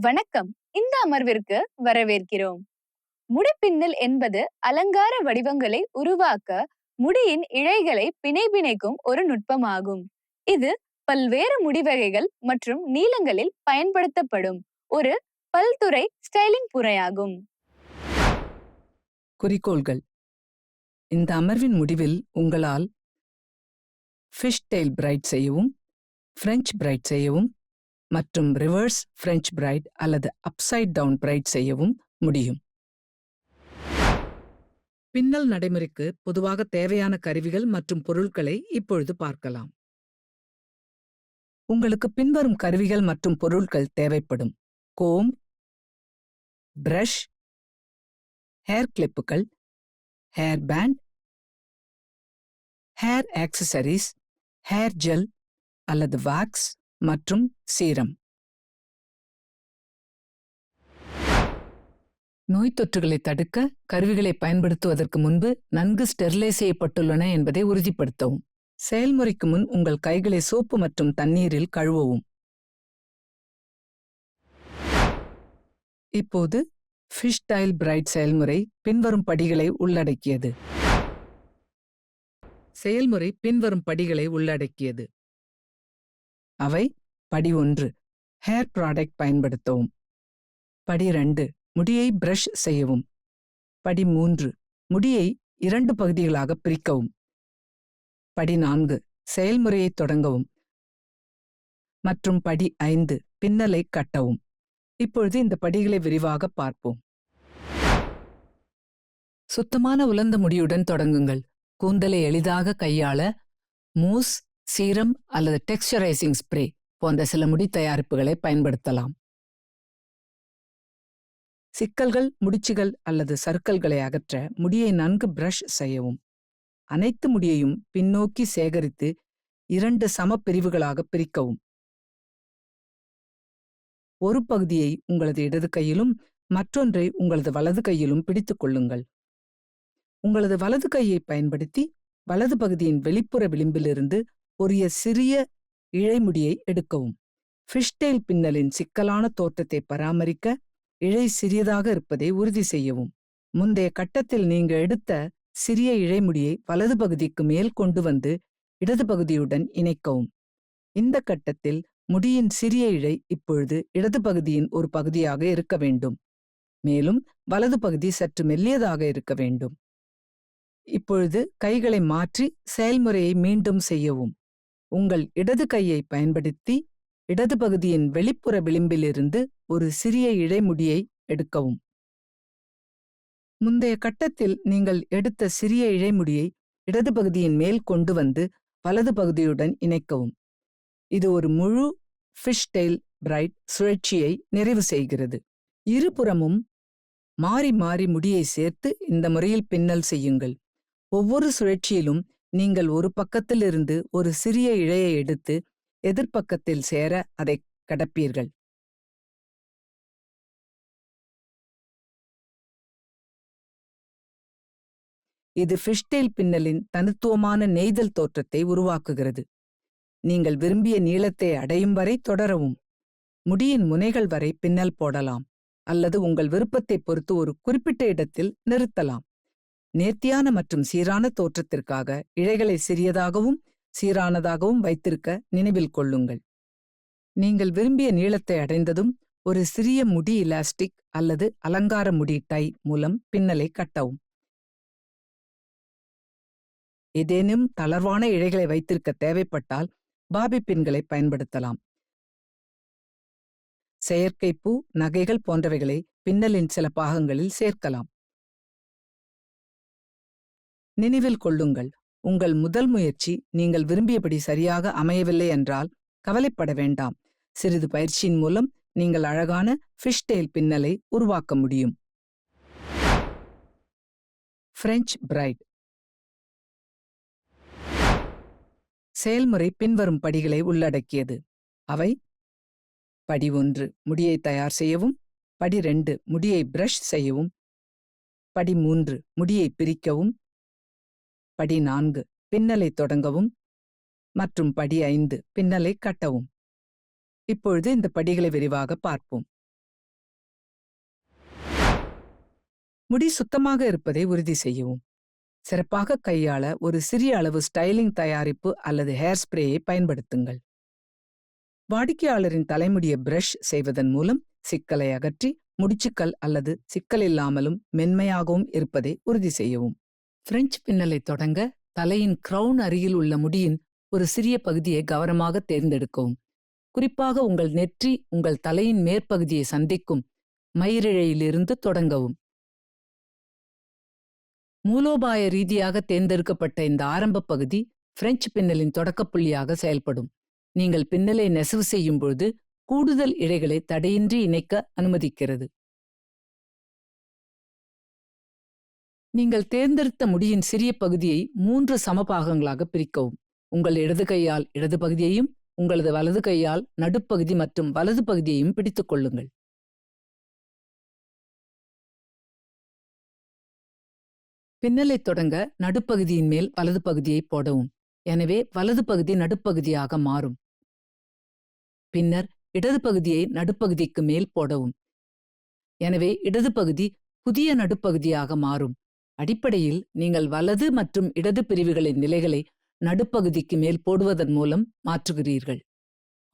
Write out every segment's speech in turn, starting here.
வணக்கம். இந்த அமர்விற்கு வரவேற்கிறோம். முடிப்பின்னல் என்பது அலங்கார வடிவங்களை உருவாக்க முடியின் இழைகளை பிணைக்கும் ஒரு நுட்பமாகும். இது பல்வேறு முடிவகைகள் மற்றும் நீளங்களில் பயன்படுத்தப்படும் ஒரு பல்துறை ஸ்டைலிங் முறையாகும். குறிக்கோள்கள். இந்த அமர்வின் முடிவில் உங்களால் ஃபிஷ் டெயில் பிரைட் செய்யவும், பிரெஞ்ச் பிரைட் செய்யவும் மற்றும் ரிவர்ஸ் பிரெஞ்ச் பிரைட் அல்லது அப்சைட் டவுன் பிரைட் செய்யவும் முடியும். பின்னல் நடைமுறைக்கு பொதுவாக தேவையான கருவிகள் மற்றும் பொருட்களை இப்பொழுது பார்க்கலாம். உங்களுக்கு பின்வரும் கருவிகள் மற்றும் பொருட்கள் தேவைப்படும்: கோம், பிரஷ், ஹேர் கிளிப்புகள், hair band, hair accessories, hair gel அல்லது வாக்ஸ் மற்றும் சீரம். நோய் தொற்றுகளை தடுக்க கருவிகளை பயன்படுத்துவதற்கு முன்பு நன்கு ஸ்டெரிலைஸ் செய்யப்பட்டுள்ளன என்பதை உறுதிப்படுத்தவும். செயல்முறைக்கு முன் உங்கள் கைகளை சோப்பு மற்றும் தண்ணீரில் கழுவவும். இப்போது ஃபிஷ் டெயில் பிரைட் செயல்முறை பின்வரும் படிகளை உள்ளடக்கியது. அவை: படி 1, ஹேர் ப்ராடக்ட் பயன்படுத்தவும். படி 2, முடியை பிரஷ் செய்யவும். படி 3, முடியை 2 பகுதிகளாக பிரிக்கவும். படி 4, செயல்முறையை தொடங்கவும். மற்றும் படி 5, பின்னலை கட்டவும். இப்பொழுது இந்த படிகளை விரிவாக பார்ப்போம். சுத்தமான உலர்ந்த முடியுடன் தொடங்குங்கள். கூந்தலை எளிதாக கையாள மூஸ், சீரம் அல்லது டெக்ஸ்சரைசிங் ஸ்ப்ரே போன்ற சில முடி தயாரிப்புகளை பயன்படுத்தலாம். சிக்கல்கள், முடிச்சுகள் அல்லது சறுக்கல்களை அகற்ற முடியை நன்கு பிரஷ் செய்யவும். அனைத்து முடியையும் பின்னோக்கி சேகரித்து 2 சம பிரிவுகளாக பிரிக்கவும். ஒரு பகுதியை உங்களது இடது கையிலும் மற்றொன்றை உங்களது வலது கையிலும் பிடித்துக் கொள்ளுங்கள். உங்களது வலது கையை பயன்படுத்தி வலது பகுதியின் வெளிப்புற விளிம்பிலிருந்து ஒரு சிறிய இழைமுடியை எடுக்கவும். ஃபிஷ் டெயில் பின்னலின் சிக்கலான தோற்றத்தை பராமரிக்க இழை சிறியதாக இருப்பதை உறுதி செய்யவும். முந்தைய கட்டத்தில் நீங்கள் எடுத்த சிறிய இழைமுடியை வலது பகுதிக்கு மேல் கொண்டு வந்து இடது பகுதியுடன் இணைக்கவும். இந்த கட்டத்தில் முடியின் சிறிய இழை இப்பொழுது இடது பகுதியின் ஒரு பகுதியாக இருக்க வேண்டும், மேலும் வலது பகுதி சற்று மெல்லியதாக இருக்க வேண்டும். இப்பொழுது கைகளை மாற்றி செயல்முறையை மீண்டும் செய்யவும். உங்கள் இடது கையை பயன்படுத்தி இடது பகுதியின் வெளிப்புற விளிம்பிலிருந்து ஒரு சிறிய இழைமுடியை எடுக்கவும். முந்தைய கட்டத்தில் நீங்கள் எடுத்த சிறிய இழைமுடியை இடது பகுதியின் மேல் கொண்டு வந்து வலது பகுதியுடன் இணைக்கவும். இது ஒரு முழு ஃபிஷ் டெயில் பிரைட் சுழற்சியை நிறைவு செய்கிறது. இருபுறமும் மாறி மாறி முடியை சேர்த்து இந்த முறையில் பின்னல் செய்யுங்கள். ஒவ்வொரு சுழற்சியிலும் நீங்கள் ஒரு பக்கத்திலிருந்து ஒரு சிறிய இழையை எடுத்து எதிர்ப்பக்கத்தில் சேர அதை கடப்பீர்கள். இது ஃபிஷ் டெயில் பின்னலின் தனித்துவமான நெய்தல் தோற்றத்தை உருவாக்குகிறது. நீங்கள் விரும்பிய நீளத்தை அடையும் வரை தொடரவும். முடியின் முனைகள் வரை பின்னல் போடலாம் அல்லது உங்கள் விருப்பத்தை பொறுத்து ஒரு குறிப்பிட்ட இடத்தில் நிறுத்தலாம். நேர்த்தியான மற்றும் சீரான தோற்றத்திற்காக இழைகளை சிறியதாகவும் சீரானதாகவும் வைத்திருக்க நினைவில் கொள்ளுங்கள். நீங்கள் விரும்பிய நீளத்தை அடைந்ததும் ஒரு சிறிய முடி எலாஸ்டிக் அல்லது அலங்கார முடி டை மூலம் பின்னலை கட்டவும். ஏதேனும் தளர்வான இழைகளை வைத்திருக்க தேவைப்பட்டால் பாபி பின்களை பயன்படுத்தலாம். செயற்கை பூ, நகைகள் போன்றவைகளை பின்னலின் சில பாகங்களில் சேர்க்கலாம். நினைவில் கொள்ளுங்கள், உங்கள் முதல் முயற்சி நீங்கள் விரும்பியபடி சரியாக அமையவில்லை என்றால் கவலைப்பட வேண்டாம். சிறிது பயிற்சியின் மூலம் நீங்கள் அழகான ஃபிஷ் டெயில் பின்னலை உருவாக்க முடியும். பிரெஞ்ச் பிரைட் செயல்முறை பின்வரும் படிகளை உள்ளடக்கியது. அவை: படி 1, முடியை தயார் செய்யவும். படி 2, முடியை பிரஷ் செய்யவும். படி 3, முடியை பிரிக்கவும். படி 4, பின்னலை தொடங்கவும். மற்றும் படி 5, பின்னலை கட்டவும். இப்பொழுது இந்த படிகளை விரிவாக பார்ப்போம். முடி சுத்தமாக இருப்பதை உறுதி செய்யவும். சிறப்பாக கையாள ஒரு சிறிய அளவு ஸ்டைலிங் தயாரிப்பு அல்லது ஹேர் ஸ்ப்ரேயை பயன்படுத்துங்கள். வாடிக்கையாளரின் தலைமுடியை பிரஷ் செய்வதன் மூலம் சிக்கலை அகற்றி முடிச்சுக்கள் அல்லது சிக்கல் இல்லாமலும் மென்மையாகவும் இருப்பதை உறுதி செய்யவும். பிரெஞ்சு பின்னலை தொடங்க தலையின் கிரவுன் அருகில் உள்ள முடியின் ஒரு சிறிய பகுதியை கவனமாக தேர்ந்தெடுக்கவும். குறிப்பாக உங்கள் நெற்றி உங்கள் தலையின் மேற்பகுதியை சந்திக்கும் மயிரிழையிலிருந்து தொடங்கவும். மூலோபாய ரீதியாக தேர்ந்தெடுக்கப்பட்ட இந்த ஆரம்ப பகுதி பிரெஞ்சு பின்னலின் தொடக்கப்புள்ளியாக செயல்படும். நீங்கள் பின்னலை நெசவு செய்யும் பொழுது கூடுதல் இழைகளை தடையின்றி இணைக்க அனுமதிக்கிறது. நீங்கள் தேர்ந்தெடுத்த முடியின் சிறிய பகுதியை 3 சமபாகங்களாக பிரிக்கவும். உங்கள் இடது கையால் இடது பகுதியையும் உங்களது வலது கையால் நடுப்பகுதி மற்றும் வலது பகுதியையும் பிடித்துக் கொள்ளுங்கள். பின்னலை தொடங்க நடுப்பகுதியின் மேல் வலது பகுதியை போடவும். எனவே வலது பகுதி நடுப்பகுதியாக மாறும். பின்னர் இடது பகுதியை நடுப்பகுதிக்கு மேல் போடவும். எனவே இடது பகுதி புதிய நடுப்பகுதியாக மாறும். அடிப்படையில் நீங்கள் வலது மற்றும் இடது பிரிவுகளின் நிலைகளை நடுப்பகுதிக்கு மேல் போடுவதன் மூலம் மாற்றுகிறீர்கள்.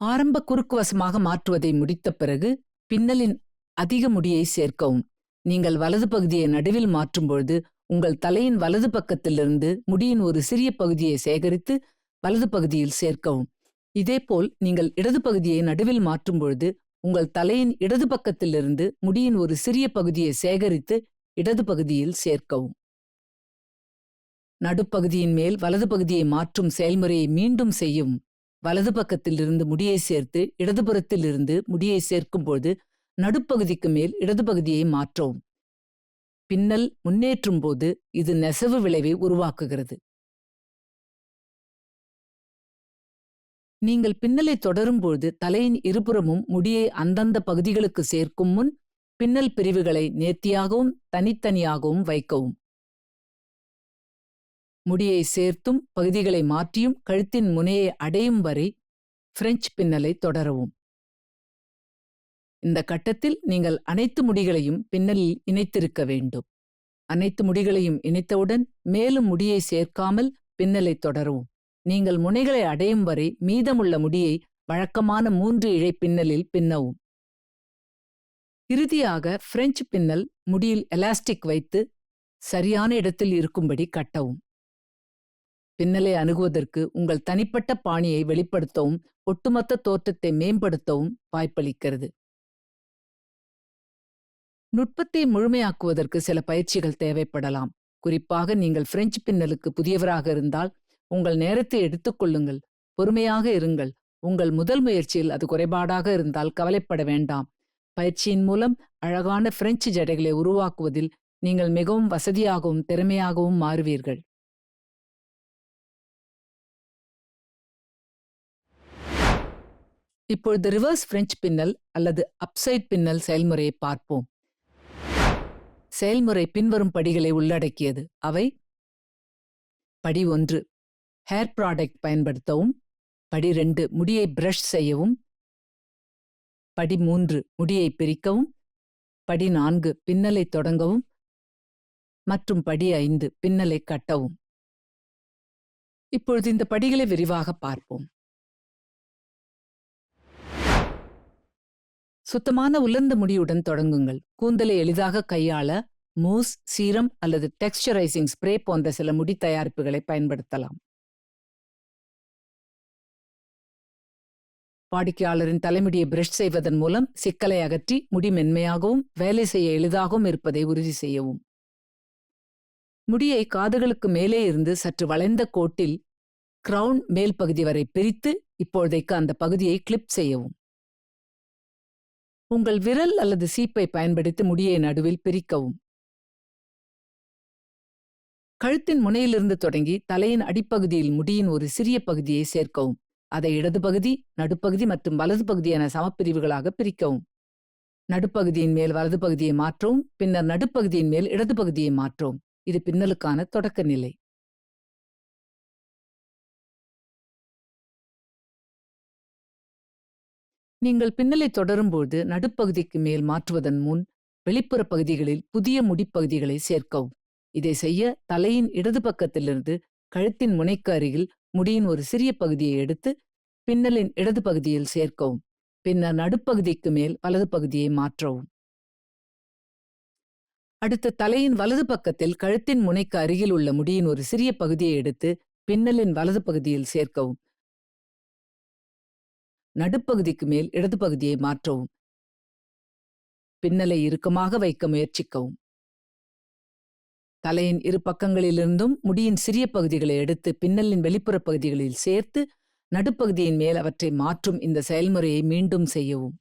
ஆரம்ப குறுக்குவசமாக மாற்றுவதை முடித்த பிறகு பின்னலின் அதிக முடியை சேர்க்கவும். நீங்கள் வலது பகுதியை நடுவில் மாற்றும்பொழுது உங்கள் தலையின் வலது பக்கத்திலிருந்து முடியின் ஒரு சிறிய பகுதியை சேகரித்து வலது பகுதியில் சேர்க்கவும். இதேபோல் நீங்கள் இடது பகுதியை நடுவில் மாற்றும்பொழுது உங்கள் தலையின் இடது பக்கத்திலிருந்து முடியின் ஒரு சிறிய பகுதியை சேகரித்து இடது பகுதியில் சேர்க்கவும். நடுப்பகுதியின் மேல் வலது பகுதியை மாற்றும் செயல்முறையை மீண்டும் செய்யவும். வலது பக்கத்திலிருந்து முடியை சேர்த்து இடதுபுறத்திலிருந்து முடியை சேர்க்கும்போது நடுப்பகுதிக்கு மேல் இடது பகுதியை மாற்றவும். பின்னல் முன்னேற்றும் போது இது நெசவு விளைவை உருவாக்குகிறது. நீங்கள் பின்னலை தொடரும்போது தலையின் இருபுறமும் முடியை அந்தந்த பகுதிகளுக்கு சேர்க்கும் முன் பின்னல் பிரிவுகளை நேர்த்தியாகவும் தனித்தனியாகவும் வைக்கவும். முடியை சேர்த்தும் பகுதிகளை மாற்றியும் கழுத்தின் முனையை அடையும் வரை பிரெஞ்சு பின்னலை தொடரவும். இந்த கட்டத்தில் நீங்கள் அனைத்து முடிகளையும் பின்னலில் இணைத்திருக்க வேண்டும். அனைத்து முடிகளையும் இணைத்தவுடன் மேலும் முடியை சேர்க்காமல் பின்னலை தொடரவும். நீங்கள் முனைகளை அடையும் வரை மீதமுள்ள முடியை வழக்கமான 3 இழை பின்னலில் பின்னவும். இறுதியாக பிரெஞ்சு பின்னல் முடியில் எலாஸ்டிக் வைத்து சரியான இடத்தில் இருக்கும்படி கட்டவும். பின்னலை அணுகுவதற்கு உங்கள் தனிப்பட்ட பாணியை வெளிப்படுத்தவும் ஒட்டுமொத்த தோற்றத்தை மேம்படுத்தவும் வாய்ப்பளிக்கிறது. நுட்பத்தை முழுமையாக்குவதற்கு சில பயிற்சிகள் தேவைப்படலாம். குறிப்பாக நீங்கள் பிரெஞ்சு பின்னலுக்கு புதியவராக இருந்தால் உங்கள் நேரத்தை எடுத்துக்கொள்ளுங்கள். பொறுமையாக இருங்கள். உங்கள் முதல் முயற்சியில் அது குறைபாடாக இருந்தால் கவலைப்பட வேண்டாம். பயிற்சியின் மூலம் அழகான பிரெஞ்சு ஜடைகளை உருவாக்குவதில் நீங்கள் மிகவும் வசதியாகவும் திறமையாகவும் மாறுவீர்கள். இப்பொழுது ரிவர்ஸ் பிரெஞ்சு பின்னல் அல்லது அப்சைட் பின்னல் செயல்முறையை பார்ப்போம். செயல்முறை பின்வரும் படிகளை உள்ளடக்கியது. அவை: படி 1 ஹேர் ப்ராடக்ட் பயன்படுத்தவும். படி 2 முடியை பிரஷ் செய்யவும். படி 3 முடியை பிரிக்கவும். படி 4 பின்னலை தொடங்கவும். மற்றும் படி 5 பின்னலை கட்டவும். இப்பொழுது இந்த படிகளை விரிவாக பார்ப்போம். சுத்தமான உலர்ந்த முடியுடன் தொடங்குங்கள். கூந்தலை எளிதாக கையாள மூஸ், சீரம் அல்லது டெக்ஸ்சரைசிங் ஸ்ப்ரே போன்ற சில முடி தயாரிப்புகளை பயன்படுத்தலாம். வாடிக்கையாளரின் தலைமுடியை பிரஷ் செய்வதன் மூலம் சிக்கலை அகற்றி முடி மென்மையாகவும் வேலை செய்ய எளிதாகவும் இருப்பதை உறுதி செய்யவும். முடியை காதுகளுக்கு மேலே இருந்து சற்று வளைந்த கோட்டில் கிரவுன் மேல் பகுதி வரை பிரித்து இப்போதைக்கு அந்த பகுதியை கிளிப் செய்யவும். உங்கள் விரல் அல்லது சீப்பை பயன்படுத்தி முடியை நடுவில் பிரிக்கவும். கழுத்தின் முனையிலிருந்து தொடங்கி தலையின் அடிப்பகுதியில் முடியின் ஒரு சிறிய பகுதியை சேர்க்கவும். அதை இடது பகுதி, நடுப்பகுதி மற்றும் வலது பகுதி என சமப்பிரிவுகளாக பிரிக்கவும். நடுப்பகுதியின் மேல் வலது பகுதியை மாற்றவும். பின்னர் நடுப்பகுதியின் மேல் இடது பகுதியை மாற்றவும். இது பின்னலுக்கான தொடக்க நிலை. நீங்கள் பின்னலை தொடரும்போது நடுப்பகுதிக்கு மேல் மாற்றுவதன் முன் வெளிப்புற பகுதிகளில் புதிய முடிப்பகுதிகளை சேர்க்கவும். இதை செய்ய தலையின் இடது பக்கத்திலிருந்து கழுத்தின் முனைக்கு அருகில் முடியின் ஒரு சிறிய பகுதியை எடுத்து பின்னலின் இடது பகுதியில் சேர்க்கவும். பின்னர் நடுப்பகுதிக்கு மேல் வலது பகுதியை மாற்றவும். அடுத்து தலையின் வலது பக்கத்தில் கழுத்தின் முனைக்கு அருகில் உள்ள முடியின் ஒரு சிறிய பகுதியை எடுத்து பின்னலின் வலது பகுதியில் சேர்க்கவும். நடுப்பகுதிக்கு மேல் இடது பகுதியை மாற்றவும். பின்னலை இறுக்கமாக வைக்க முயற்சிக்கவும். தலையின் இரு பக்கங்களிலிருந்தும் முடியின் சிறிய பகுதிகளை எடுத்து பின்னலின் வெளிப்புற பகுதிகளில் சேர்த்து நடுப்பகுதியின் மேல் அவற்றை மாற்றும் இந்த செயல்முறையை மீண்டும் செய்யவும்.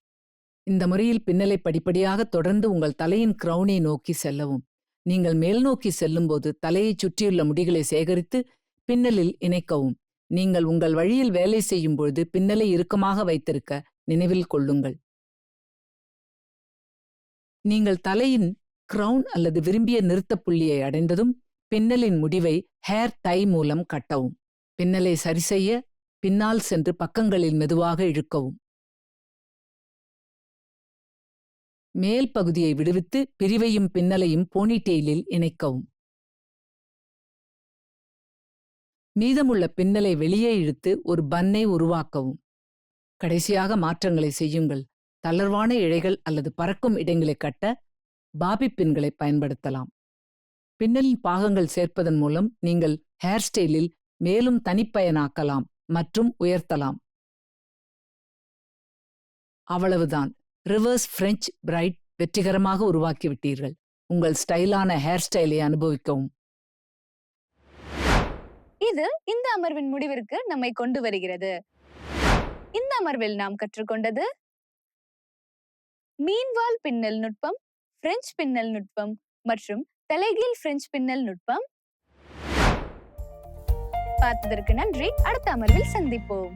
இந்த முறையில் பின்னலை படிப்படியாக தொடர்ந்து உங்கள் தலையின் கிரவுனை நோக்கி செல்லவும். நீங்கள் மேல் நோக்கி செல்லும்போது தலையைச் சுற்றியுள்ள முடிகளை சேகரித்து பின்னலில் இணைக்கவும். நீங்கள் உங்கள் வழியில் வேலை செய்யும் பொழுது பின்னலை இறுக்கமாக வைத்திருக்க நினைவில் கொள்ளுங்கள். நீங்கள் தலையின் கிரவுன் அல்லது விரும்பிய நிறுத்த புள்ளியை அடைந்ததும் பின்னலின் முடிவை ஹேர் டை மூலம் கட்டவும். பின்னலை சரிசெய்ய பின்னால் சென்று பக்கங்களில் மெதுவாக இழுக்கவும். மேல் பகுதியை விடுவித்து பிரிவையும் பின்னலையும் போனிடெயிலில் இணைக்கவும். மீதமுள்ள பின்னலை வெளியே இழுத்து ஒரு பன்னை உருவாக்கவும். கடைசியாக மாற்றங்களை செய்யுங்கள். தளர்வான இழைகள் அல்லது பறக்கும் இடங்களை கட்ட பாபி பின்களை பயன்படுத்தலாம். பின்னலின் பாகங்கள் சேர்ப்பதன் மூலம் நீங்கள் ஹேர் ஸ்டைலில் மேலும் தனிப்பயனாக்கலாம் மற்றும் உயர்த்தலாம். அவ்வளவுதான். ரிவர்ஸ் பிரெஞ்ச் பிரைட் வெற்றிகரமாக உருவாக்கிவிட்டீர்கள். உங்கள் ஸ்டைலான ஹேர் ஸ்டைலை அனுபவிக்கவும். இது இந்த அமர்வின் முடிவிற்கு நம்மை கொண்டு வருகிறது. இந்த அமர்வில் நாம் கற்றுக்கொண்டது மீன்வால் பின்னல் நுட்பம், பிரெஞ்சு பின்னல் நுட்பம் மற்றும் தலைகீழ் பிரெஞ்சு பின்னல் நுட்பம். பார்த்ததற்கு நன்றி. அடுத்த அமர்வில் சந்திப்போம்.